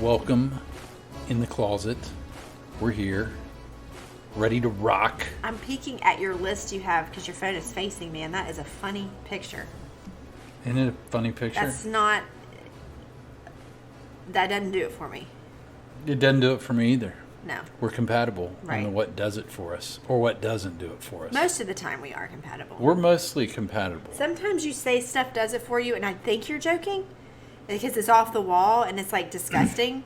Welcome in the closet. We're here, ready to rock. I'm peeking at your list you have because your phone is facing me, and that is a funny picture. Isn't it a funny picture? That doesn't do it for me. It doesn't do it for me either. No. We're compatible Right. in what does it for us or what doesn't do it for us. Most of the time we are compatible. We're mostly compatible. Sometimes you say stuff does it for you, and I think you're joking because it's off the wall and it's like disgusting.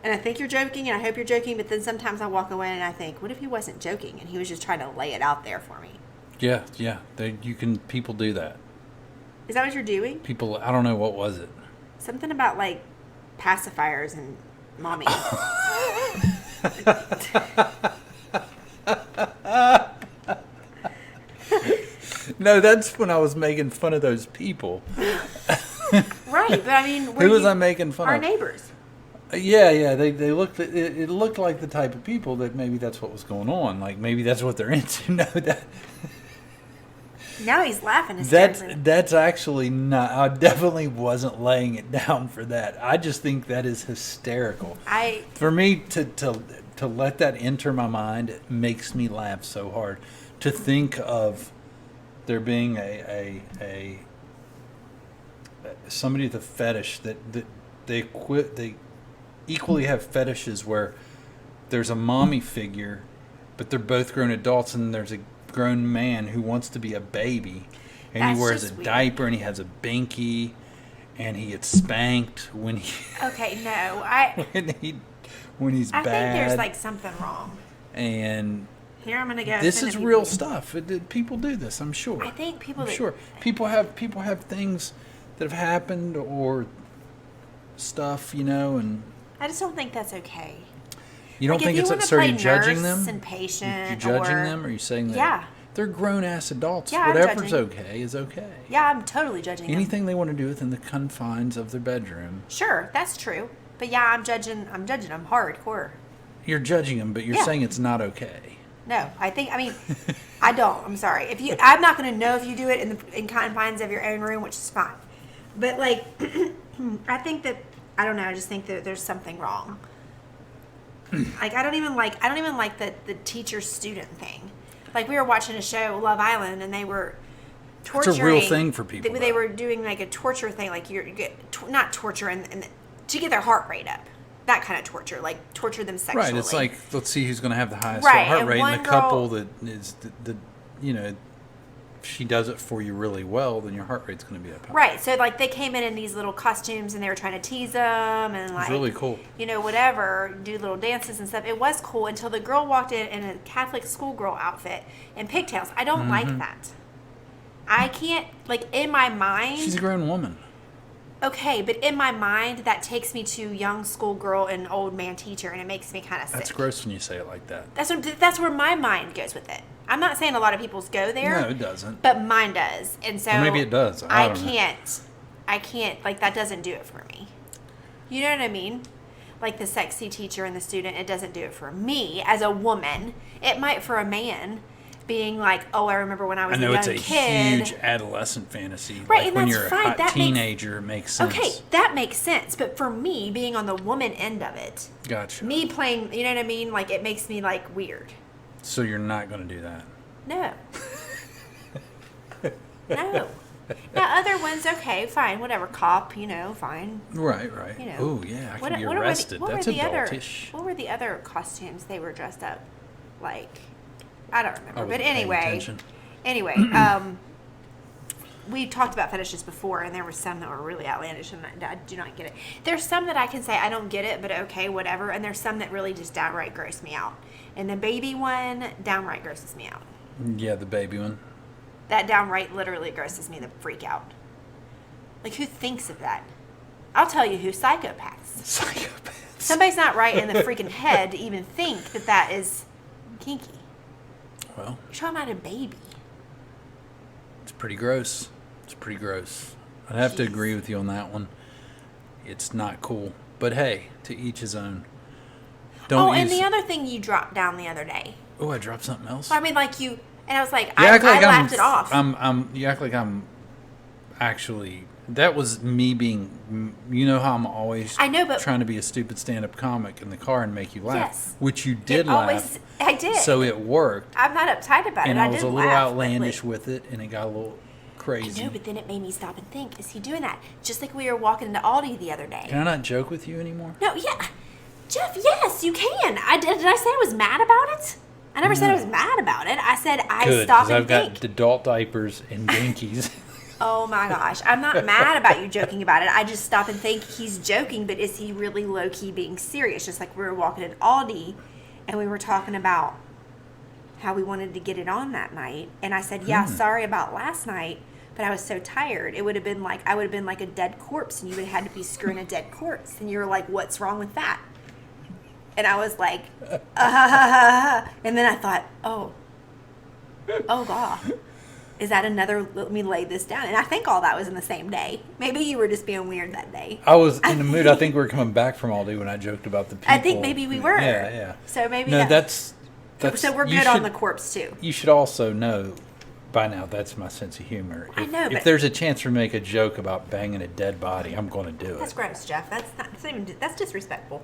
And I think you're joking, and I hope you're joking, but then sometimes I walk away and I think, what if he wasn't joking and he was just trying to lay it out there for me? Yeah. People do that. Is that what you're doing? People, I don't know, what was it? Something about like pacifiers and mommy. No, that's when I was making fun of those people. Right, but I mean, Who was I making fun our of? Our neighbors. Yeah. They looked. It looked like the type of people that maybe that's what was going on. Like maybe that's what they're into. No, that. Now he's laughing hysterically. That's actually not. I definitely wasn't laying it down for that. I just think that is hysterical. For me to let that enter my mind, it makes me laugh so hard. To think of there being a somebody with a fetish that they equally have fetishes where there's a mommy figure, but they're both grown adults, and there's a grown man who wants to be a baby, and That's he wears a just weird. diaper, and he has a binky, and he gets spanked when he Okay, no, when he's I bad. think there's like something wrong. And here I'm gonna go. this is real stuff. People do this, I'm sure. I think I'm sure people have things that have happened or stuff, and I just don't think that's okay. you don't Like, think if it's you wanna so play you're judging nurse them? and patient, You judging or- them? Or are you saying that Yeah. they're grown ass adults? Yeah, I'm Whatever's judging. okay is okay. Yeah, I'm totally judging them. Anything they want to do within the confines of their bedroom. Sure, that's true. But yeah, I'm judging them hardcore. You're judging them, but you're Yeah. saying it's not okay. No, I don't. I'm sorry. I'm not going to know if you do it in confines of your own room, which is fine. But like, I think that I don't know. I just think that there's something wrong. Like I don't even like the teacher student thing. Like we were watching a show, Love Island, and they were torturing. It's a real thing for people. They were doing like a torture thing, like you get not torture and to get their heart rate up. That kind of torture, like torture them sexually. Right, it's like, let's see who's going to have the highest Right, heart and rate. one And the girl- couple that is, if she does it for you really well, then your heart rate's going to be up high. Right, so like they came in these little costumes and they were trying to tease them and like really cool. Whatever, do little dances and stuff. It was cool until the girl walked in a Catholic schoolgirl outfit and pigtails. I don't like that. I can't, like, in my mind. She's a grown woman. Okay, but in my mind that takes me to young schoolgirl and old man teacher, and it makes me kind of sick. That's gross when you say it like that. That's where my mind goes with it. I'm not saying a lot of people's go there. No, it doesn't. But mine does. And so Or maybe it does. I don't know. I can't, like, that doesn't do it for me. You know what I mean? Like the sexy teacher and the student, it doesn't do it for me as a woman. It might for a man, being like, oh, I remember when I was a young kid. I know it's a huge adolescent fantasy. Right, like and when that's you're fine. a hot That teenager, it makes sense. Okay, that makes sense. But for me, being on the woman end of it, Gotcha. me playing, you know what I mean? Like, it makes me, like, weird. So you're not going to do that? No. No. Now, other ones, okay, fine, whatever. Cop, fine. Right. Oh, yeah, I can be arrested. That's adultish. What were the other costumes they were dressed up like? I don't remember. I But wasn't paying anyway, we talked about fetishes before, and there were some that were really outlandish, and I do not get it. There's some that I can say I don't get it, but okay, whatever. And there's some that really just downright gross me out. And the baby one downright grosses me out. Yeah, the baby one. That downright literally grosses me the freak out. Like, who thinks of that? I'll tell you who, psychopaths. Psychopaths. Somebody's not right in the freaking head to even think that that is kinky. Well, You're talking about a baby. it's pretty gross. I'd have to Jeez. agree with you on that one. It's not cool. But hey, to each his own. And the other thing you dropped down the other day. Oh, I dropped something else? I mean, like you, and I was like, You I act like laughed it off. You act like I'm actually That was me being, you know how I'm always but trying to be a stupid stand-up comic in the car and make you laugh. Yes. Which you did laugh. I did. So it worked. I'm not uptight about it. And I was a little laugh, outlandish with it, and it got a little crazy. I know, but then it made me stop and think, is he doing that? Just like we were walking into Aldi the other day. Can I not joke with you anymore? No, yeah. Jeff, yes, you can. Did I say I was mad about it? I never said I was mad about it. I said stop and think. I've got adult diapers and dinkies. Oh my gosh. I'm not mad about you joking about it. I just stop and think he's joking, but is he really low-key being serious? Just like we were walking at Aldi and we were talking about how we wanted to get it on that night. And I said, yeah, sorry about last night, but I was so tired. I would have been like a dead corpse, and you would have had to be screwing a dead corpse. And you were like, what's wrong with that? And I was like, and then I thought, oh God. Is that another, let me lay this down? And I think all that was in the same day. Maybe you were just being weird that day. I was in the mood. I think we were coming back from Aldi when I joked about the people. I think maybe we were. Yeah. So maybe that's so we're good on the corpse too. You should also know by now that's my sense of humor. I know, if there's a chance for me to make a joke about banging a dead body, I'm going to do it. That's gross, Jeff. That's disrespectful.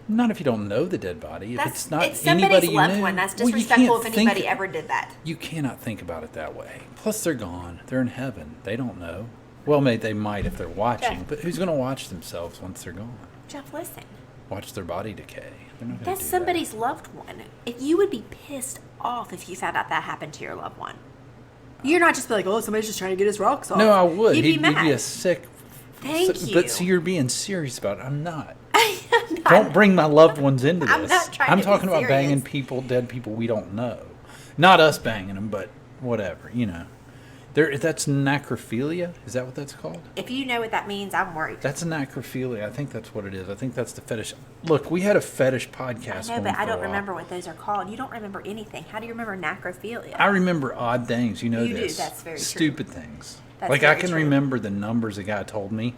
Not if you don't know the dead body. If it's not it's anybody somebody's you loved knew, one. That's disrespectful if anybody ever did that. You cannot think about it that way. Plus, they're gone. They're in heaven. They don't know. Well, maybe they might if they're watching, Jeff. but who's going to watch themselves once they're gone? Jeff, listen. Watch their body decay. They're not That's somebody's loved one. If you would be pissed off if you found out that happened to your loved one. You're not just be like, oh, somebody's just trying to get his rocks off. No, I would. He'd be mad. He'd be a sick. Thank you. But see, you're being serious about it. I'm not. Don't bring my loved ones into this. I'm not trying I'm to be talking about serious. banging people, dead people we don't know. Not us banging them, but whatever, That's necrophilia? Is that what that's called? If you know what that means, I'm worried. That's a necrophilia. I think that's what it is. I think that's the fetish. Look, we had a fetish podcast. I know, but I don't remember what those are called. You don't remember anything. How do you remember necrophilia? I remember odd things. You know you this. Do. That's very Stupid true. things. That's like very I can true. remember the numbers a guy told me.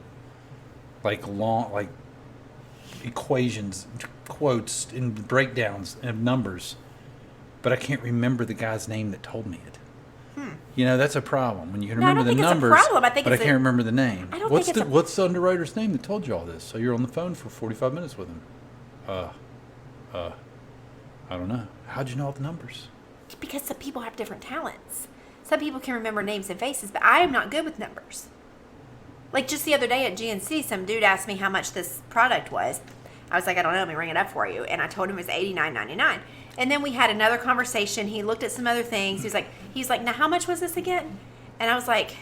Like equations, quotes, and breakdowns of numbers, but I can't remember the guy's name that told me it. That's a problem when you can remember the numbers, but I can't remember the name. What's the underwriter's name that told you all this? So you're on the phone for 45 minutes with him. I don't know. How'd you know all the numbers? Because some people have different talents. Some people can remember names and faces, but I am not good with numbers. Like just the other day at GNC, some dude asked me how much this product was. I was like, I don't know, let me ring it up for you. And I told him it was $89.99. And then we had another conversation. He looked at some other things. He's like, now how much was this again? And I was like,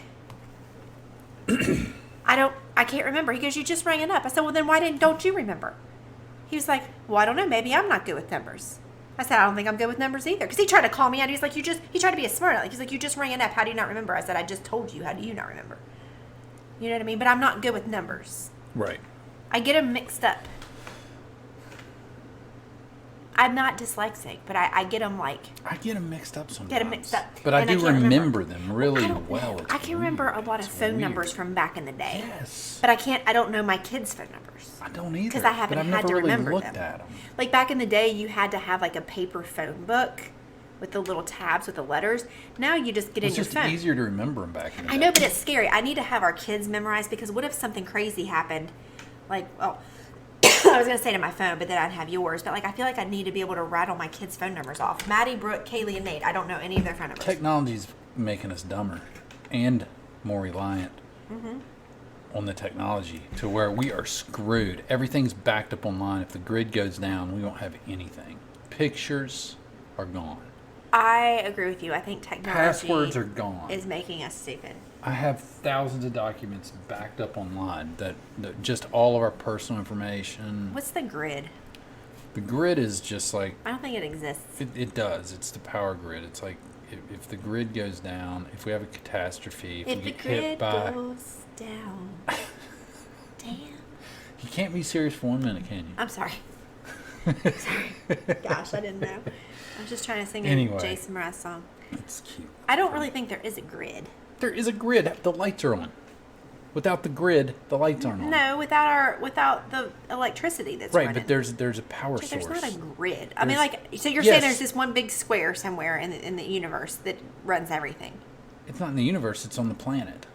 I can't remember. He goes, you just rang it up. I said, well then why don't you remember? He was like, well, I don't know, maybe I'm not good with numbers. I said, I don't think I'm good with numbers either. Because he tried to call me out. He's like, he tried to be a smart aleck. He's like, you just rang it up. How do you not remember? I said, I just told you. How do you not remember? You know what I mean? But I'm not good with numbers. Right. I get them mixed up. I'm not dyslexic, but I get them like... I get them mixed up sometimes. Get them mixed up. But I do remember them really well. I can remember a lot of phone numbers from back in the day. Yes. But I don't know my kids' phone numbers. I don't either. Because I haven't had to remember looked them. At them. Like back in the day, you had to have like a paper phone book with the little tabs with the letters. Now you just get in your phone. It's just easier to remember them back in the day. I know, but it's scary. I need to have our kids memorize because what if something crazy happened? Like, well, I was going to say to my phone, but then I'd have yours. But like, I feel like I need to be able to rattle my kids' phone numbers off. Maddie, Brooke, Kaylee, and Nate. I don't know any of their phone numbers. Technology's making us dumber and more reliant on the technology to where we are screwed. Everything's backed up online. If the grid goes down, we won't have anything. Pictures are gone. I agree with you. I think technology Passwords are gone. Is making us stupid. I have thousands of documents backed up online that just all of our personal information. What's the grid? The grid is just like... I don't think it exists. It does. It's the power grid. It's like if the grid goes down, if we have a catastrophe, if we get hit by... If the grid goes down. Damn. You can't be serious for 1 minute, can you? I'm sorry. Sorry. Gosh, I didn't know. I was just trying to sing a Jason Mraz song. It's cute. I don't really think there is a grid. There is a grid. The lights are on. Without the grid, the lights aren't on. No, without the electricity that's running. Right, but there's a power source. There's not a grid. I mean, like, so you're saying there's this one big square somewhere in the universe that runs everything. It's not in the universe. It's on the planet.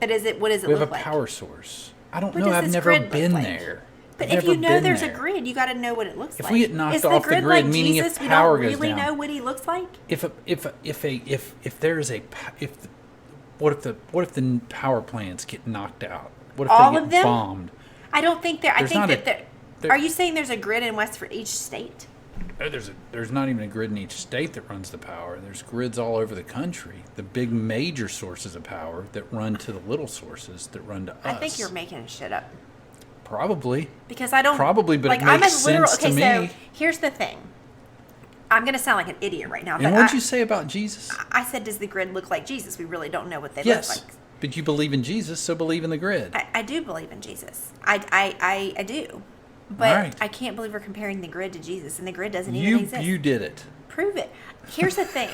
What does it look like? We have a power source. I don't know. I've never been there. But if you know there's a grid, you got to know what it looks like. If we get knocked off the grid, meaning if power goes down. We don't really know what he looks like. What if the power plants get knocked out? What if all they of get them? bombed? I don't think there. I think that there. Are you saying there's a grid in West for each state? There's not even a grid in each state that runs the power. There's grids all over the country. The big major sources of power that run to the little sources that run to us. I think you're making shit up. Probably. Because I don't... Probably, but it makes sense to me. Okay, so here's the thing. I'm going to sound like an idiot right now. And what did you say about Jesus? I said, does the grid look like Jesus? We really don't know what they look like. But you believe in Jesus, so believe in the grid. I do believe in Jesus. I do. But I can't believe we're comparing the grid to Jesus, and the grid doesn't even exist. You did it. Prove it. Here's the thing.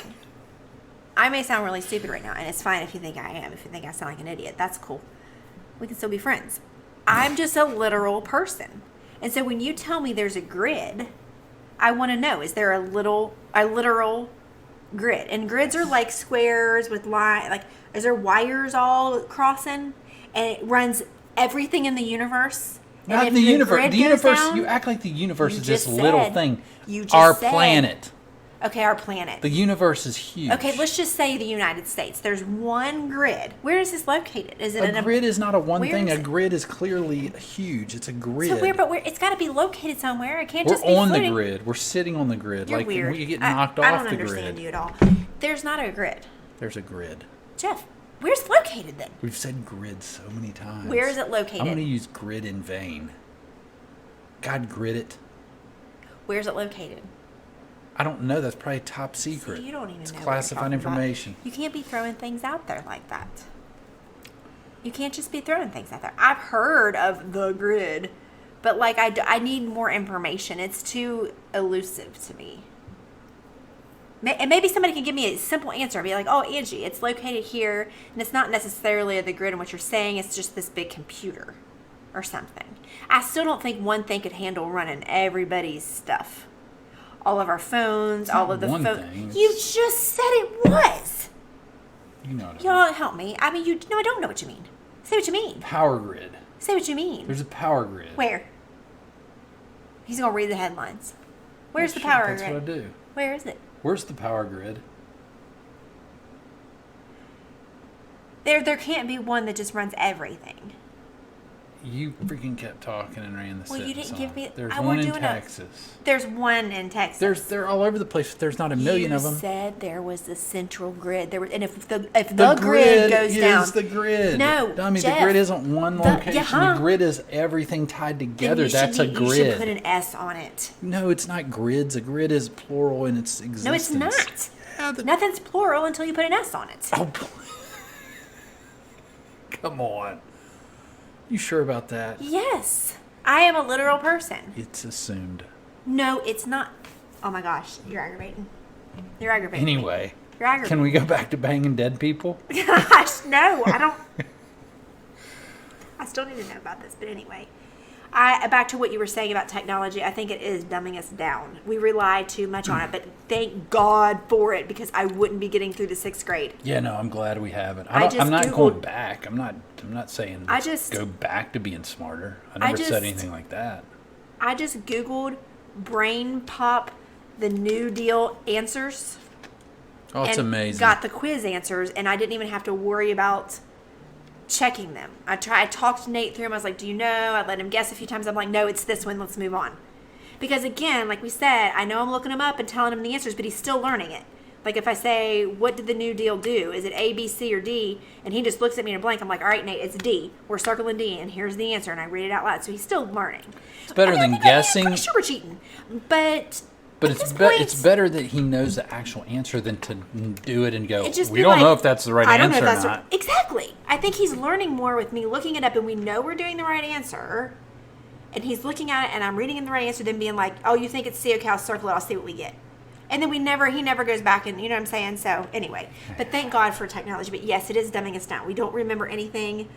I may sound really stupid right now, and it's fine if you think I am. If you think I sound like an idiot, that's cool. We can still be friends. I'm just a literal person. And so when you tell me there's a grid, I want to know, is there a literal grid? And grids are like squares with line, like, is there wires all crossing? And it runs everything in the universe? Not the universe. The universe, you act like the universe is this little thing. Our planet. Okay, our planet. The universe is huge. Okay, let's just say the United States. There's one grid. Where is this located? Is it a grid? Is not a one thing. A grid is clearly huge. It's a grid. So it's got to be located somewhere. It can't just be floating. We're on the grid. We're sitting on the grid. You're weird. We get knocked off the grid. I don't understand you at all. There's not a grid. There's a grid. Jeff, where's it located then? We've said grid so many times. Where is it located? I'm going to use grid in vain. God, grid it. Where's it located? I don't know. That's probably top secret. See, you don't even know. It's classified information. You can't be throwing things out there like that. You can't just be throwing things out there. I've heard of the grid, but like I need more information. It's too elusive to me. And maybe somebody can give me a simple answer. Be like, oh, Angie, it's located here, and it's not necessarily the grid in what you're saying. It's just this big computer or something. I still don't think one thing could handle running everybody's stuff. All of our phones, all of the phones. You just said it was. You know what Y'all help me. I mean, I don't know what you mean. Say what you mean. Power grid. Say what you mean. There's a power grid. Where? He's going to read the headlines. Where's the power grid? That's what I do. Where is it? Where's the power grid? There can't be one that just runs everything. You freaking kept talking and ran the sentence. Well, you didn't give me... There's one in Texas. There's one in Texas. They're all over the place. There's not a million of them. You said there was the central grid. And if the grid goes down... is the grid. No, Dummy, Jeff, the grid isn't one location. The grid is everything tied together. That's a grid. You should put an S on it. No, it's not grids. A grid is plural in its existence. No, it's not. Nothing's plural until you put an S on it. Oh, come on. You sure about that? Yes. I am a literal person. It's assumed. No, it's not. Oh my gosh. You're aggravating. Anyway. You're aggravating. Can we go back to banging dead people? Gosh, no. I don't. I still need to know about this. But anyway. Back to what you were saying about technology, I think it is dumbing us down. We rely too much on it, but thank God for it, because I wouldn't be getting through the 6th grade. Yeah, no, I'm glad we have it. I'm not going back. I'm not saying go back to being smarter. I never said anything like that. I just Googled brain pop the New Deal answers. Oh, it's amazing. Got the quiz answers, and I didn't even have to worry about checking them. I talked to Nate through them. I was like, do you know? I let him guess a few times. I'm like, no, it's this one. Let's move on. Because again, like we said, I know I'm looking him up and telling him the answers, but he's still learning it. Like if I say, what did the New Deal do? Is it A, B, C, or D? And he just looks at me in a blank. I'm like, all right, Nate, it's D. We're circling D, and here's the answer. And I read it out loud. So he's still learning. It's better than guessing. I'm pretty sure we're cheating. But it's better that he knows the actual answer than to do it and go, we don't know if that's the right answer or not. Exactly. I think he's learning more with me looking it up, and we know we're doing the right answer. And he's looking at it, and I'm reading in the right answer, then being like, oh, you think it's C, okay, I'll circle it, I'll see what we get. And then he never goes back, and you know what I'm saying? So anyway, but thank God for technology. But yes, it is dumbing us down. We don't remember anything.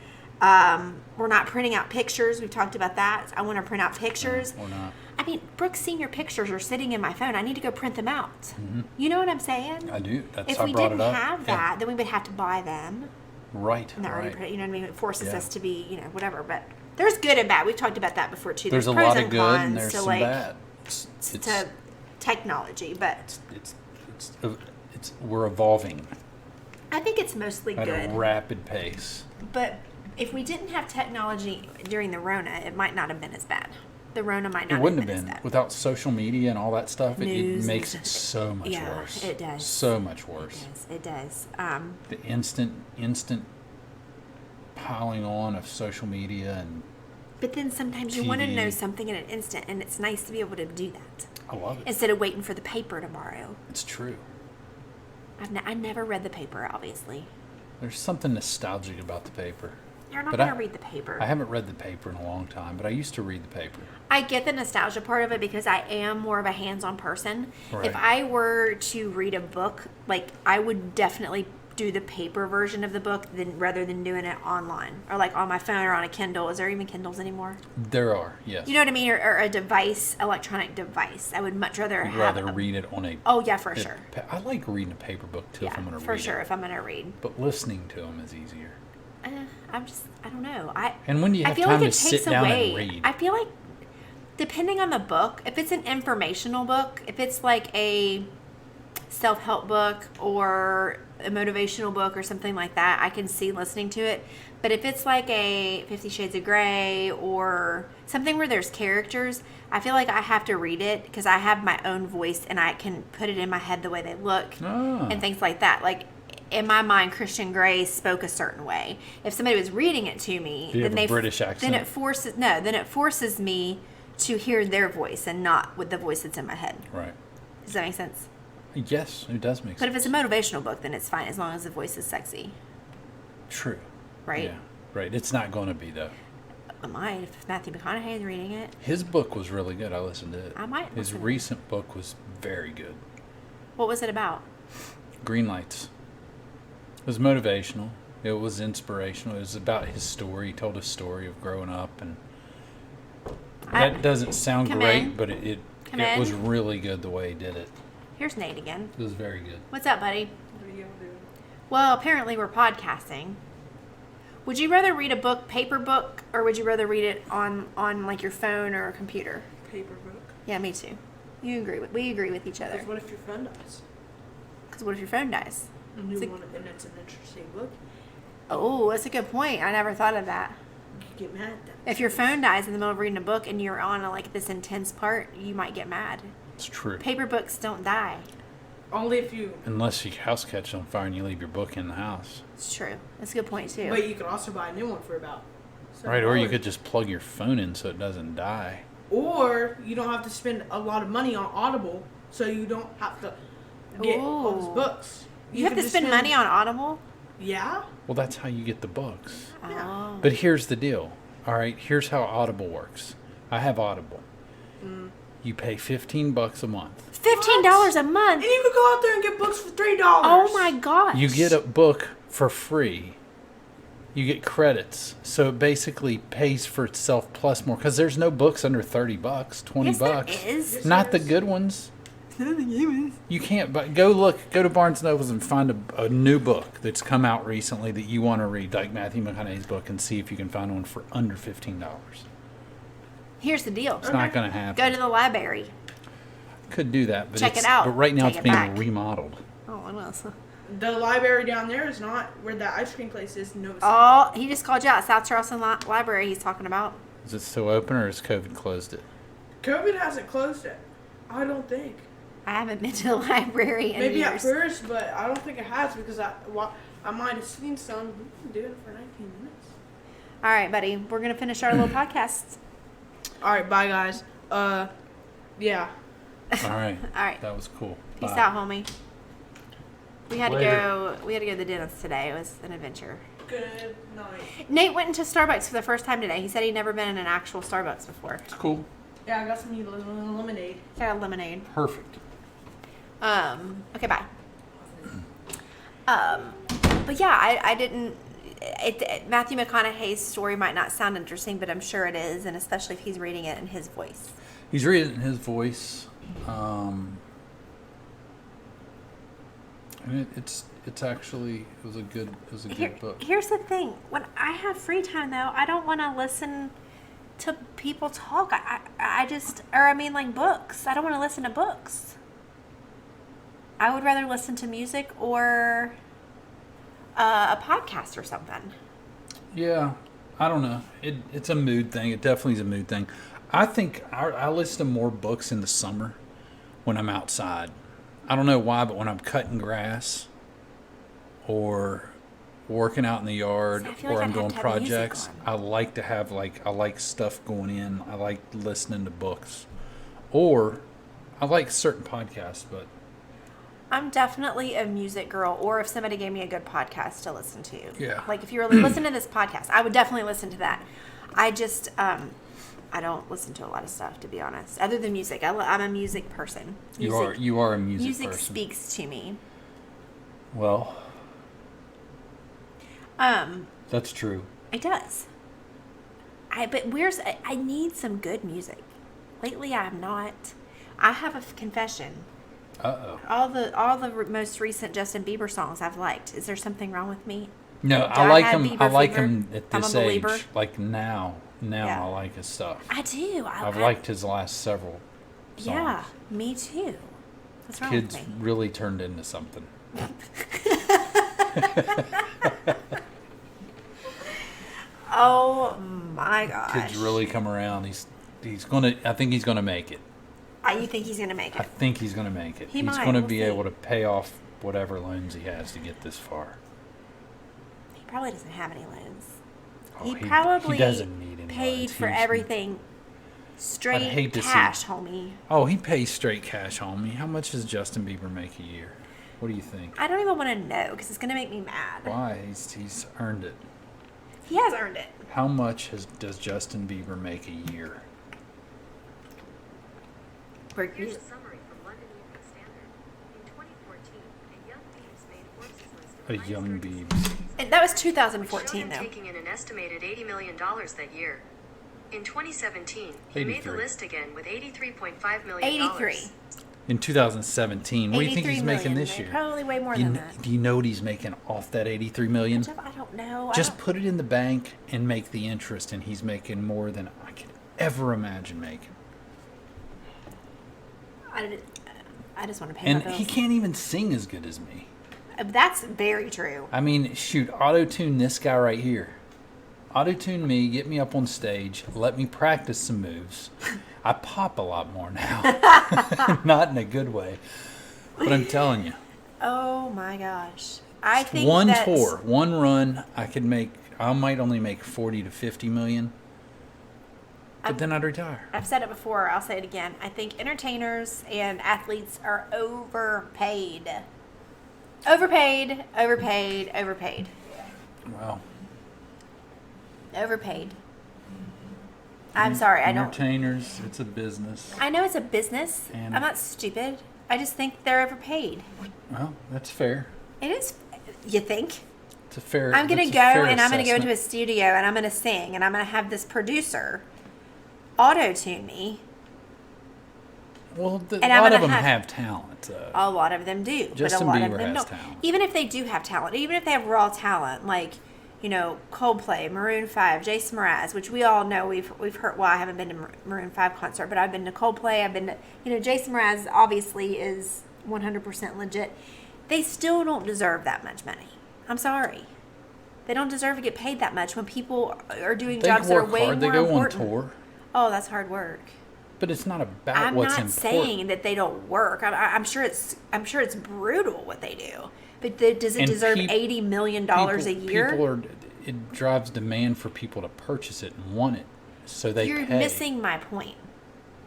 We're not printing out pictures. We've talked about that. I want to print out pictures. No, we're not. I mean, Brooke's senior pictures are sitting in my phone. I need to go print them out. Mm-hmm. You know what I'm saying? I do. If we didn't have that, then we would have to buy them. Right. Not right. already, you know what I mean? It forces us to be, whatever. But there's good and bad. We've talked about that before too. There's a pros lot and of good cons and there's to, some like, bad. To technology, but we're evolving I think it's mostly at good. a rapid pace. But if we didn't have technology during the Rona, it might not have been as bad. The Rona might not It wouldn't have been have been. as bad. Without social media and all that stuff, it News makes and it so much yeah, worse. it does. So much worse. It does. The instant piling on of social media and But then sometimes you TV. want to know something in an instant, and it's nice to be able to do that. I love it. Instead of waiting for the paper tomorrow. It's true. I never read the paper, obviously. There's something nostalgic about the paper. You're not But going to read the paper. I haven't read the paper in a long time, but I used to read the paper. I get the nostalgia part of it because I am more of a hands-on person. Right. If I were to read a book, like, I would definitely do the paper version of the book rather than doing it online or like on my phone or on a Kindle. Is there even Kindles anymore? There are, yes. You know what I mean? Or a device, electronic device. I would much rather You'd have rather read it on a... Oh, yeah, for sure. I like reading a paper book, too, if I'm going to read for sure, it. if I'm going to read. But listening to them is easier. I don't know. And when do you have I feel time like to it takes sit down away. and read? I feel like, depending on the book, if it's an informational book, if it's like a self-help book or a motivational book or something like that, I can see listening to it. But if it's like a 50 Shades of Grey or something where there's characters, I feel like I have to read it because I have my own voice and I can put it in my head the way they look and things like that. Like, in my mind, Christian Grey spoke a certain way. If somebody was reading it to me, Do you have a British accent? then it forces me to hear their voice and not with the voice that's in my head. Right. Does that make sense? Yes, it does make sense. But if it's a motivational book, then it's fine as long as the voice is sexy. True. Right? Yeah, right. It's not going to be, though. I might if Matthew McConaughey is reading it. His book was really good. I listened to it. I might His listen. recent book was very good. What was it about? Green Lights. It was motivational. It was inspirational. It was about his story. He told his story of growing up, and that doesn't sound great, but it was really good the way he did it. Here's Nate again. It was very good. What's up, buddy? What are you doing? Well, apparently we're podcasting. Would you rather read a book, paper book, or would you rather read it on like your phone or a computer? Paper book. Yeah, me too. We agree with each other. Because what if your phone dies? Because what if your phone dies? And you want it, and it's an interesting book. Oh, that's a good point. I never thought of that. You could get mad at them. If your phone dies in the middle of reading a book and you're on like this intense part, you might get mad. It's true. Paper books don't die. Only if you. Unless your house catches on fire and you leave your book in the house. It's true. That's a good point too. But you could also buy a new one for about. Right, or you $7. could just plug your phone in so it doesn't die. Or you don't have to spend a lot of money on Audible, so you don't have to get all those Ooh. books. You have could to just spend money on Audible? Yeah. Well, that's how you get the books. Oh. But here's the deal. All right, here's how Audible works. I have Audible. You pay $15 a month. $15 a month? And you could go out there and get books for $3. Oh my gosh. You get a book for free. You get credits. So it basically pays for itself plus more. Because there's no books under $30, $20. Yes, there is. Yes, Not there the is. good ones. You can't, but go to Barnes & Nobles and find a new book that's come out recently that you want to read, like Matthew McConaughey's book, and see if you can find one for under $15. Here's the deal. It's not going to happen. Go to the library. Could do that, but Check it out. But right now Take it's it being back. remodeled. Oh, what else? The library down there is not where the ice cream place is. No, it's Oh, he just called you out. South Charleston Library he's talking about. Is it still open, or has COVID closed it? COVID hasn't closed it. I don't think. I haven't been to the library in Maybe at years. first, but I don't think it has because I might have seen some. We can do it for 19 minutes. All right, buddy. We're going to finish our little podcast. All right, bye guys. Yeah. All right. All right. That was cool. Peace Bye. out, homie. We had Later. to go to the dentist today. It was an adventure. Good night. Nate went into Starbucks for the first time today. He said he'd never been in an actual Starbucks before. It's cool. Yeah, I got some lemonade. Got a lemonade. Perfect. Okay, bye. But yeah, I didn't. Matthew McConaughey's story might not sound interesting, but I'm sure it is, and especially if he's reading it in his voice. He's reading it in his voice. And it's It was a good book. Here's the thing. When I have free time, though, I don't want to listen to people talk. Like books. I don't want to listen to books. I would rather listen to music or a podcast or something. Yeah, I don't know. It's a mood thing. It definitely is a mood thing. I think I listen to more books in the summer when I'm outside. I don't know why, but when I'm cutting grass or working out in the yard or I'm doing projects, I like to have I like stuff going in. I like listening to books. Or I like certain podcasts, but I'm definitely a music girl, or if somebody gave me a good podcast to listen to. Yeah. Like if you were listening to this podcast, I would definitely listen to that. I just, I don't listen to a lot of stuff, to be honest, other than music. I'm a music person. You are a music person. Music speaks to me. Well, that's true. It does. I need some good music. Lately, I have not. I have a confession. Uh-oh. All the most recent Justin Bieber songs I've liked. Is there something wrong with me? No, I like him at this age. Like now Yeah. I like his stuff. I do. I've liked his last several songs. Yeah, me too. What's wrong Kids with me? really turned into something. Oh my gosh. Kids really come around. I think he's gonna make it. You think he's gonna make I it? think he's gonna make it. He's gonna be able to pay off whatever loans he has to get this far. He probably doesn't have any loans. Oh, he probably doesn't need any paid loans. for everything straight cash, homie. Oh, he pays straight cash, homie. How much does Justin Bieber make a year? What do you think? I don't even want to know because it's gonna make me mad. Why? He's earned it. He has earned it. How much does Justin Bieber make a year? Here's a summary from London Evening Standard. In 2014, a young Biebs made Forbes' list of A young highest Biebs. And that was which 2014, showed him though. taking in an estimated $80 million that year. In 2017, he made the 83. list again with $83.5 million. 83. In 2017, what do you think he's making million. this year? Probably way more than that. Do you know what he's making off that $83 million? I don't know. Just put it in the bank and make the interest, and he's making more than I could ever imagine making. I just want to pay And my bills. he can't even sing as good as me. That's very true. I mean, shoot, auto-tune this guy right here. Auto-tune me, get me up on stage, let me practice some moves. I pop a lot more now. Not in a good way. But I'm telling you. Oh my gosh. I think one that tour, one run, I might only make 40 to 50 million. But then I'd retire. I've said it before, I'll say it again. I think entertainers and athletes are overpaid. Overpaid. Well, Overpaid. I'm sorry, I don't. entertainers, it's a business. I know it's a business. And- I'm not stupid. I just think they're overpaid. Well, that's fair. It is. You think? It's a fair. I'm going to that's go a fair and I'm going to go into a assessment. studio and I'm going to sing and I'm going to have this producer auto-tune me. Well, And a I'm lot of gonna them have- have talent. A lot of them do, Justin but a lot Bieber of them has don't. talent. Even if they do have talent, even if they have raw talent, like Coldplay, Maroon 5, Jason Mraz, which we all know we've heard. Well, I haven't been to Maroon 5 concert, but I've been to Coldplay. I've been to Jason Mraz. Obviously, is 100% legit. They still don't deserve that much money. I'm sorry. They don't deserve to get paid that much when people are doing They jobs that are work way hard. more They go important. on tour, Oh, that's hard work. but it's not about I'm what's not important. saying that they don't work. I'm sure it's brutal what they do. But does it And deserve peop- $80 million a year? It drives demand for people to purchase it and want it, so they You're pay. missing my point.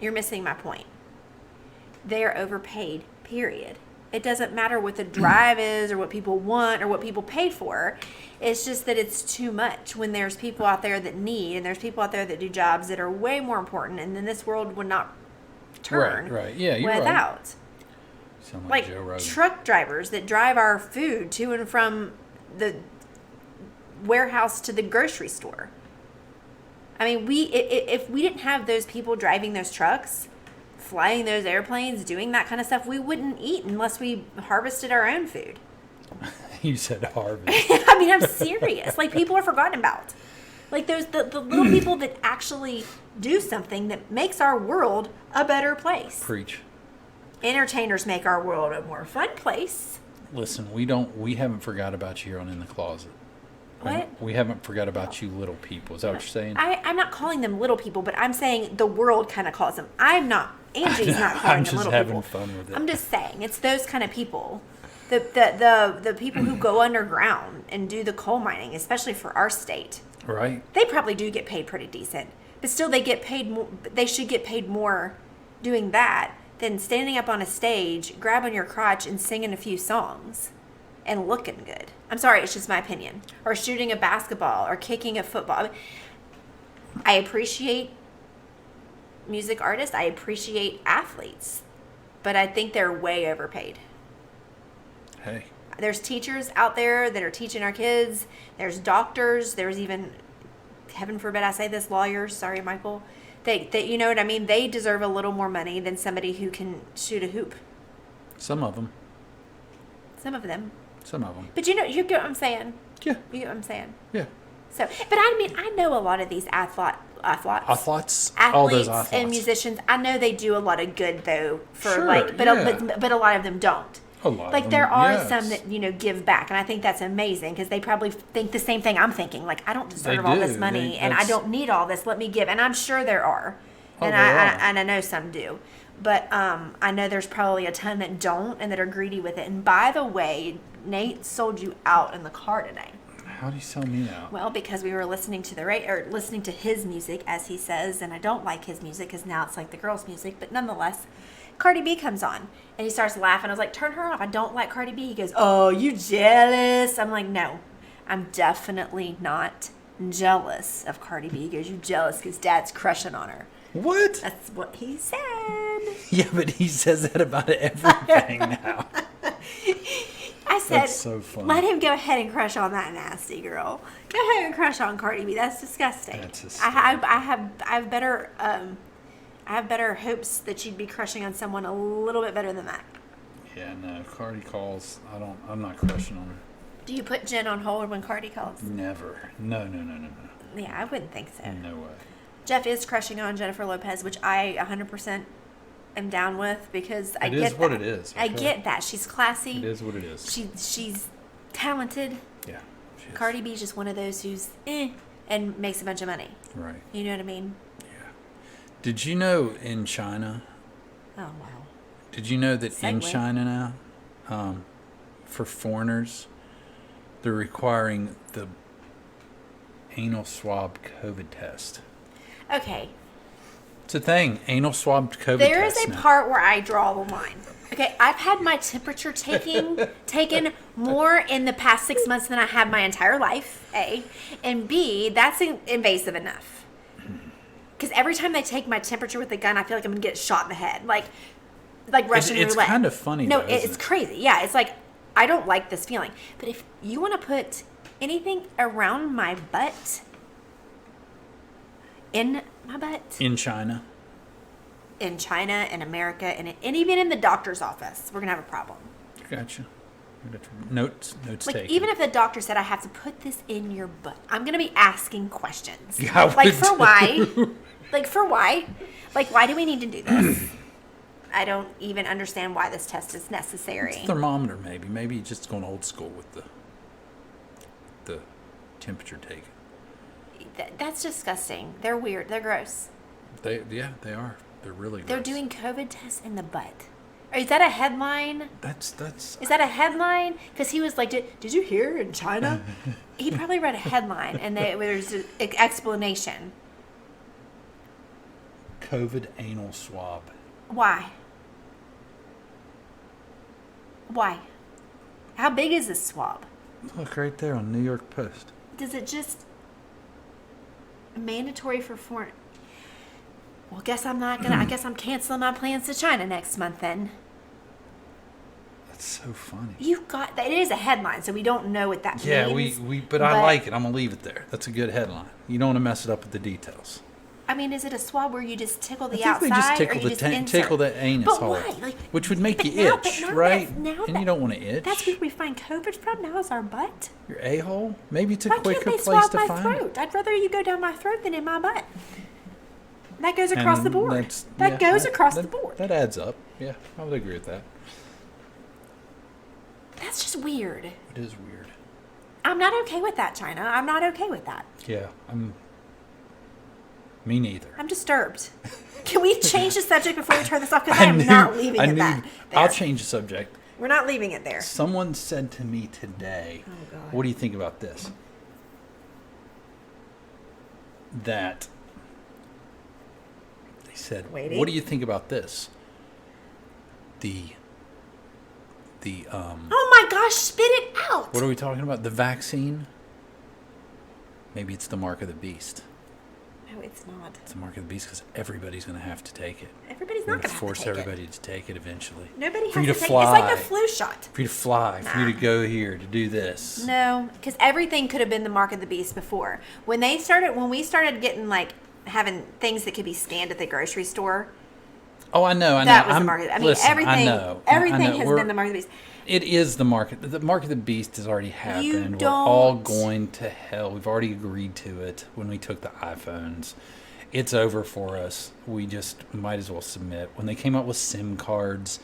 You're missing my point. They are overpaid, period. It doesn't matter what the drive is or what people want or what people pay for. It's just that it's too much when there's people out there that need and there's people out there that do jobs that are way more important, and then this world would not turn Right. Yeah, you're right. without. Sound Like Joe Rogan. truck drivers that drive our food to and from the warehouse to the grocery store. I mean, if we didn't have those people driving those trucks, flying those airplanes, doing that kind of stuff, we wouldn't eat unless we harvested our own food. You said Harvard. I mean, I'm serious. Like, people are forgotten about. Like, there's the little people that actually do something that makes our world a better place. Preach. Entertainers make our world a more fun place. Listen, we haven't forgot about you here on In the Closet. What? We haven't forgot about you little people. Is that what you're saying? I'm not calling them little people, but I'm saying the world kind of calls them. I'm not. Angie's not calling them little people. I'm just having fun with it. I'm just saying, it's those kind of people. The people who go underground and do the coal mining, especially for our state. Right. They probably do get paid pretty decent. But still, they get paid more. They should get paid more doing that than standing up on a stage, grabbing your crotch, and singing a few songs and looking good. I'm sorry, it's just my opinion. Or shooting a basketball or kicking a football. I appreciate music artists. I appreciate athletes. But I think they're way overpaid. Hey. There's teachers out there that are teaching our kids. There's doctors. There's even, heaven forbid I say this, lawyers. Sorry, Michael. They you know what I mean? They deserve a little more money than somebody who can shoot a hoop. Some of them. Some of them. But you get what I'm saying? Yeah. You get what I'm saying? Yeah. So, but I mean, I know a lot of these athletes, all those athletes and musicians. I know they do a lot of good though for sure, but a lot of them don't. A lot like of them, there are yes. some that give back, and I think that's amazing because they probably think the same thing I'm thinking. Like, I don't deserve all this money, and I don't need all this. Let me give, and I'm sure there are, and I know some do, but I know there's probably a ton that don't and that are greedy with it. And by the way, Nate sold you out in the car today. How do you sell me out? Well, because we were listening to listening to his music, as he says, and I don't like his music because now it's like the girls' music, but nonetheless. Cardi B comes on and he starts laughing. I was like, turn her off. I don't like Cardi B. He goes, oh, you jealous? I'm like, no, I'm definitely not jealous of Cardi B. He goes, you jealous because dad's crushing on her. What? That's what he said. Yeah, but he says that about everything now. I said, that's so funny. Let him go ahead and crush on that nasty girl. Go ahead and crush on Cardi B. That's disgusting. That's hysterical. I have better hopes that she'd be crushing on someone a little bit better than that. Yeah, no. Cardi calls. I'm not crushing on her. Do you put Jen on hold when Cardi calls? Never. No. Yeah, I wouldn't think so. No way. Jeff is crushing on Jennifer Lopez, which I 100% am down with because I get that. It is what it is. Okay? I get that. She's classy. It is what it is. She's talented. Yeah. Cardi B's just one of those who's and makes a bunch of money. Right. You know what I mean? Did you know in China? Oh, wow. Did you know that in Segue. China now, for foreigners, they're requiring the anal swab COVID test? Okay. It's a thing. Anal swab COVID There test. is a now. part where I draw the line. Okay, I've had my temperature taken more in the past 6 months than I have my entire life, A. And B, that's invasive enough. Because every time they take my temperature with a gun, I feel like I'm going to get shot in the head. Like Russian roulette. It's kind of funny, No, though, it's crazy. Yeah, it's like, I don't like this feeling. But if you want to put anything around my butt, in my butt. In China. In China, in America, and even in the doctor's office, we're going to have a problem. Gotcha. Notes Like, taken. even if the doctor said, I have to put this in your butt, I'm going to be asking questions. Yeah, like, for why? Like, for why? Like, why do we need to do this? I don't even understand why this test is necessary. It's a thermometer, maybe. Maybe you're just going old school with the temperature taken. That's disgusting. They're weird. They're gross. They are. They're really gross. They're doing COVID tests in the butt. Is that a headline? That's. Is that a headline? Because he was like, did you hear in China? He probably read a headline and there's an explanation. COVID anal swab. Why? Why? How big is this swab? Look right there on New York Post. Does it just mandatory for foreign? Well, guess I'm not gonna. I guess I'm canceling my plans to China next month then. That's so funny. You got that. It is a headline, so we don't know what that Yeah, means. but I like it. I'm gonna leave it there. That's a good headline. You don't want to mess it up with the details. I mean, is it a swab where you just tickle the I think outside, they just tickle the anus but hole, why? Like, which would make you now, itch, right? And you don't want to itch. That's where we find COVID from. Now is our butt. Your a-hole? Maybe it's a Why quicker can't they place swab to my find throat? it. I'd rather you go down my throat than in my butt. That goes across the board. That goes across the board. That adds up. Yeah, I would agree with that. That's just weird. It is weird. I'm not okay with that, China. I'm not okay with that. Yeah, me neither. I'm disturbed. Can we change the subject before we turn this off? Because I am not leaving it there. I'll change the subject. We're not leaving it there. Someone said to me today, what do you think about this? That they said, what do you think about this? Oh my gosh, spit it out. What are we talking about? The vaccine? Maybe it's the mark of the beast. No, it's not. It's the mark of the beast because everybody's going to have to take it. Everybody's not going to have to force take everybody to take it eventually. Nobody has for you to to take fly. it. It's like the flu shot. For you to fly, for you to go here, to do this. No, because everything could have been the mark of the beast before. When we started getting like having things that could be scanned at the grocery store. Oh, I know. That was the market. I mean, listen, everything. I know. Everything has been the mark of the beast. It is the market. The mark of the beast has already happened. You We're don't. all going to hell. We've already agreed to it when we took the iPhones. It's over for us. We just might as well submit. When they came out with SIM cards,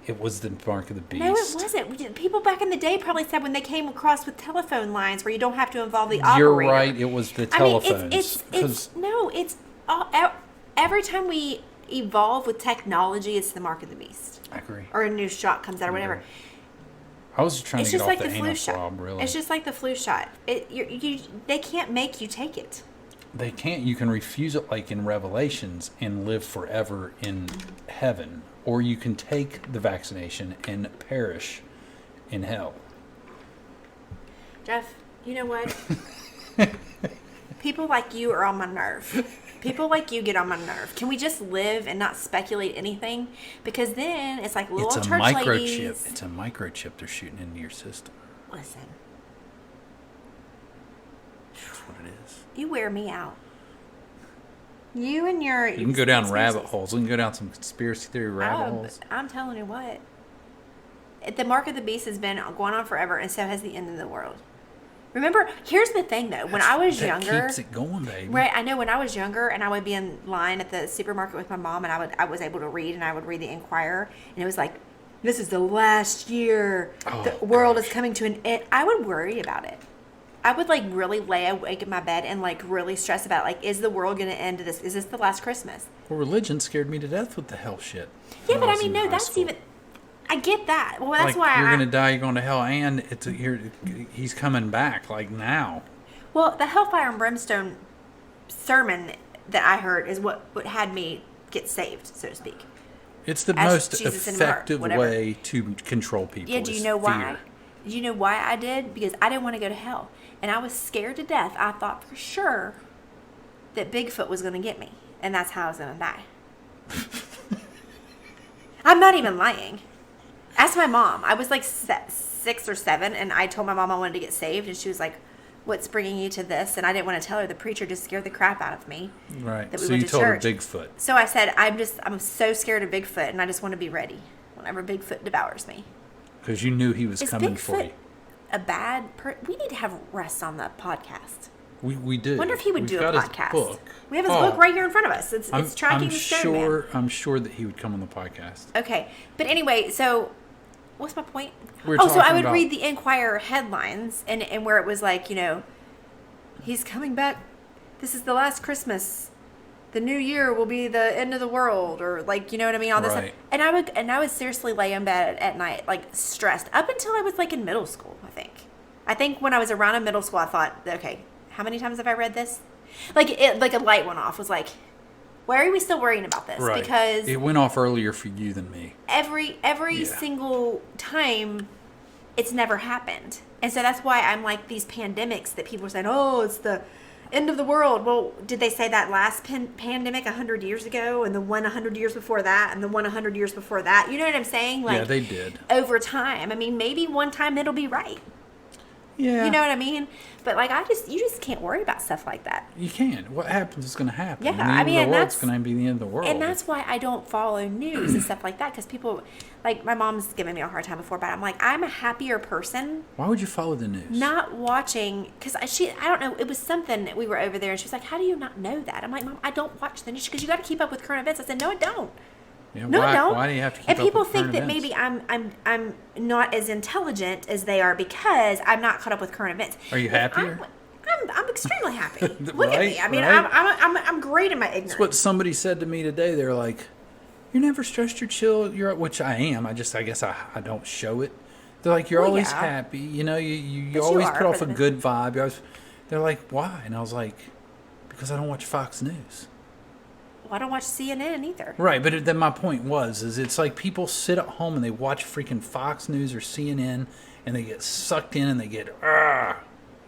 it was the mark of the beast. No, it wasn't. People back in the day probably said when they came across with telephone lines where you don't have to involve the operator. You're right. It was the telephones. I mean, it's every time we evolve with technology, it's the mark of the beast. I agree. Or a new shot comes out or whatever. I was just trying to get off the flu anal shot. swab, really. It's just like the flu shot. They can't make you take it. They can't. You can refuse it like in Revelations and live forever in heaven. Or you can take the vaccination and perish in hell. Jeff, you know what? People like you are on my nerve. People like you get on my nerve. Can we just live and not speculate anything? Because then it's like little church ladies. It's a microchip they're shooting into your system. Listen. That's what it is. You wear me out. You and your... You can go down rabbit holes. We can go down some conspiracy theory rabbit holes. I'm telling you what. The mark of the beast has been going on forever, and so has the end of the world. Remember, here's the thing, though. When I was younger... That keeps it going, baby. Right, I know when I was younger, and I would be in line at the supermarket with my mom, and I was able to read, and I would read the Inquirer, and it was like, this is the last year. The world is coming to an end. I would worry about it. I would like really lay awake in my bed and like really stress about like, is the world going to end this? Is this the last Christmas? Well, religion scared me to death with the hell shit. Yeah, but I mean, no, that's even... I get that. Well, that's why you're going to die, you're going to hell, and he's coming back, like, now. Well, the Hellfire and Brimstone sermon that I heard is what had me get saved, so to speak. It's the most effective way to control people. Yeah, do you know why? Do you know why I did? Because I didn't want to go to hell. And I was scared to death. I thought for sure that Bigfoot was going to get me. And that's how I was going to die. I'm not even lying. Ask my mom. I was like 6 or 7, and I told my mom I wanted to get saved, and she was like, what's bringing you to this? And I didn't want to tell her. The preacher just scared the crap out of me. Right. That we so went you to told church. her Bigfoot. So I said, I'm so scared of Bigfoot, and I just want to be ready whenever Bigfoot devours me. Because you knew he was coming Bigfoot for you. A bad we need to have Russ on the podcast. We do. I wonder if he would do a podcast. Book. We have his book right here in front of us. It's Tracking the Stone Man. I'm sure that he would come on the podcast. Okay. But anyway, so what's my point? So I would read the Inquirer headlines and where it was like, he's coming back. This is the last Christmas. The new year will be the end of the world, or like, you know what I mean? All this stuff. And I would seriously lay in bed at night, like stressed, up until I was like in middle school, I think. I think when I was around in middle school, I thought, okay, how many times have I read this? Like a light went off. Was like, why are we still worrying about this? Right. Because it went off earlier for you than me. Every single time, it's never happened. And so that's why I'm like these pandemics that people are saying, oh, it's the end of the world. Well, did they say that last pandemic 100 years ago, and the one 100 years before that, and the one 100 years before that? You know what I'm saying? Like, yeah, they did. Over time. I mean, maybe one time it'll be right. Yeah. You know what I mean? But like, you just can't worry about stuff like that. You can't. What happens is going to happen. Yeah, And the end of the world's that's going to be the end of the world. And that's why I don't follow news and stuff like that, because people, like, my mom's given me a hard time before, but I'm like, I'm a happier person Why would you follow the news? not watching, because I don't know, it was something, we were over there, and she was like, how do you not know that? I'm like, Mom, I don't watch the news, because you got to keep up with current events. I said, no, I don't. Yeah, No, I don't. Why do you have to keep And up people with think current that events? maybe I'm not as intelligent as they are because I'm not caught up with current events. Are you happier? I'm extremely happy. Look at Right, me. I mean, right. I'm great in my ignorance. That's what somebody said to me today. They're like, "You're never stressed. You're chill. Which I am. I guess I don't show it. They're like, "You're Well, always yeah. happy. You know, you But you always are, put off for a the- good vibe." They're like, "Why?" And I was like, "Because I don't watch Fox News." Well, I don't watch CNN either. Right, but then my point is it's like people sit at home and they watch freaking Fox News or CNN and they get sucked in and they get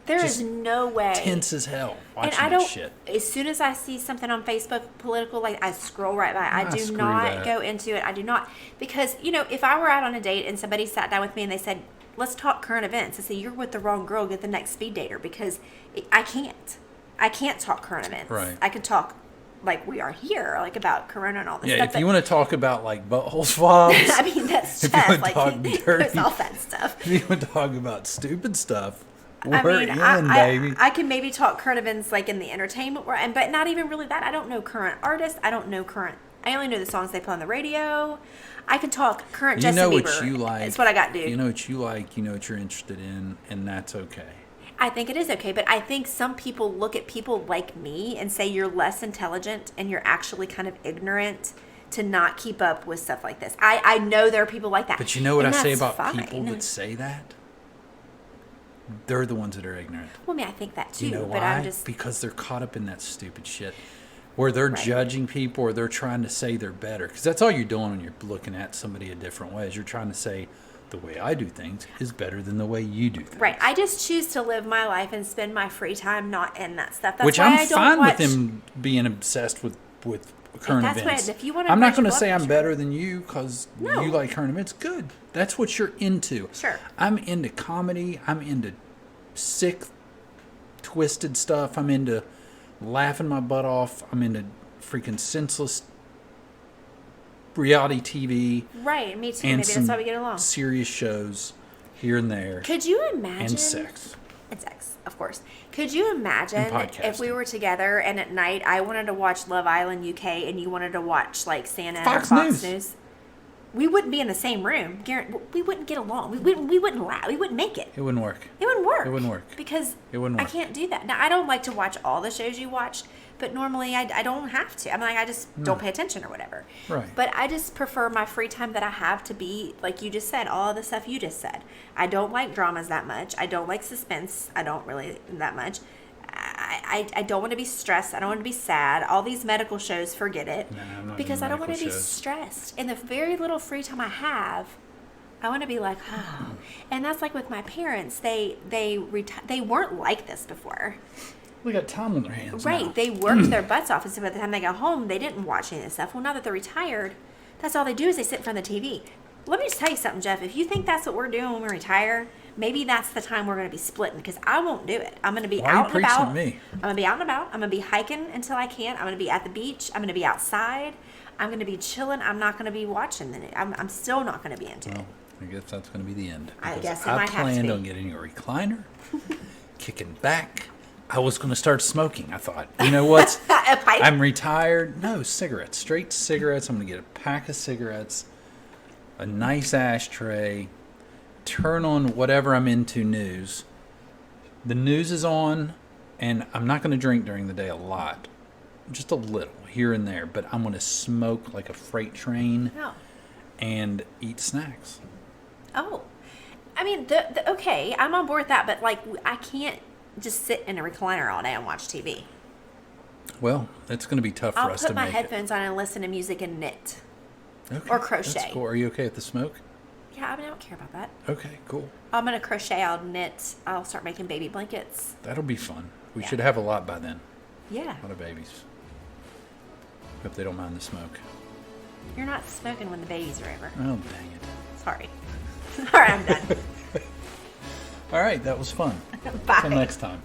There just is no way. tense as hell watching And I that don't. shit. As soon as I see something on Facebook political, like I scroll right by. I do screw not that. go into it. I do not, because if I were out on a date and somebody sat down with me and they said, "Let's talk current events," I say, "You're with the wrong girl. Get the next speed dater," because I can't. I can't talk current events. Right. I can talk like we are here, like about Corona and all this Yeah, stuff. if you want to talk about like butthole swabs, I mean, that's if you stuff. wanna Like talk there's dirty. all that stuff. if you want to talk about stupid stuff, I we're mean, in, baby. I can maybe talk current events like in the entertainment world, but not even really that. I don't know current artists. I only know the songs they play on the radio. I can talk current You Justin know Bieber. what you like. It's what I got to do. You know what you like. You know what you're interested in, and that's okay. I think it is okay, but I think some people look at people like me and say you're less intelligent and you're actually kind of ignorant to not keep up with stuff like this. I know there are people like that. But you know what and I say that's about fine. people that say that? They're the ones that are ignorant. Well, I mean, I think that too, You know but why? I'm just... Because they're caught up in that stupid shit. Where they're Right. judging people or they're trying to say they're better. Because that's all you're doing when you're looking at somebody a different way. Is you're trying to say the way I do things is better than the way you do things. Right. I just choose to live my life and spend my free time not in that stuff. That's Which why I'm I don't fine watch... with them being obsessed with current that's events. what- if you wanna I'm not raise going to your say blood I'm pressure- better than you because No. you like current events. Good. That's what you're into. Sure. I'm into comedy. I'm into sick, twisted stuff. I'm into laughing my butt off. I'm into freaking senseless reality TV Right. Me too. and Maybe some that's why we get along. serious shows here and there. Could you imagine? And sex. And sex, of course. Could you imagine And if we podcasting. were together and at night I wanted to watch Love Island UK and you wanted to watch like CNN Fox or Fox News. News? We wouldn't be in the same room. We wouldn't get along. We wouldn't laugh. We wouldn't make it. It wouldn't work. It wouldn't work. It wouldn't work. Because It wouldn't I work. can't do that. Now, I don't like to watch all the shows you watch, but normally I don't have to. I'm like, I just don't pay attention or whatever. Right. But I just prefer my free time that I have to be, like you just said, all the stuff you just said. I don't like dramas that much. I don't like suspense. I don't really that much. I don't want to be stressed. I don't want to be sad. All these medical shows, forget it. Nah, I'm not because into I don't want to medical be shows. stressed. And the very little free time I have, I want to be like, oh. And that's like with my parents. They weren't like this before. We got time on their hands. Right. now. They worked their butts off. And so by the time they got home, they didn't watch any of this stuff. Well, now that they're retired, that's all they do is they sit in front of the TV. Let me just tell you something, Jeff. If you think that's what we're doing when we retire, maybe that's the time we're going to be splitting because I won't do it. I'm going to be Why are you out and preaching about. to me? I'm going to be out and about. I'm going to be hiking until I can. I'm going to be at the beach. I'm going to be outside. I'm going to be chilling. I'm not going to be watching the news. I'm still not going to be into it. Well, I guess that's going to be the end. I because guess it might have to planned be. on getting a recliner, kicking back. I was going to start smoking. I thought, you know what? A pipe? I'm retired. No, cigarettes. Straight cigarettes. I'm going to get a pack of cigarettes, a nice ashtray, turn on whatever I'm into news. The news is on, and I'm not going to drink during the day a lot. Just a little here and there. But I'm going to smoke like a freight train Oh. and eat snacks. Oh. I mean, okay, I'm on board with that, but like, I can't just sit in a recliner all day and watch TV. Well, it's going to be tough for I'll us put to my make headphones on and listen to music and knit. it. Okay, or crochet. That's cool. Are you okay with the smoke? Yeah, I mean, I don't care about that. Okay, cool. I'm going to crochet, I'll knit, I'll start making baby blankets. That'll be fun. We Yeah. should have a lot by then. Yeah. A lot of babies. Hope they don't mind the smoke. You're not smoking when the babies are over. Oh, dang it. Sorry. All right, I'm done. All right, that was fun. Bye. Till next time.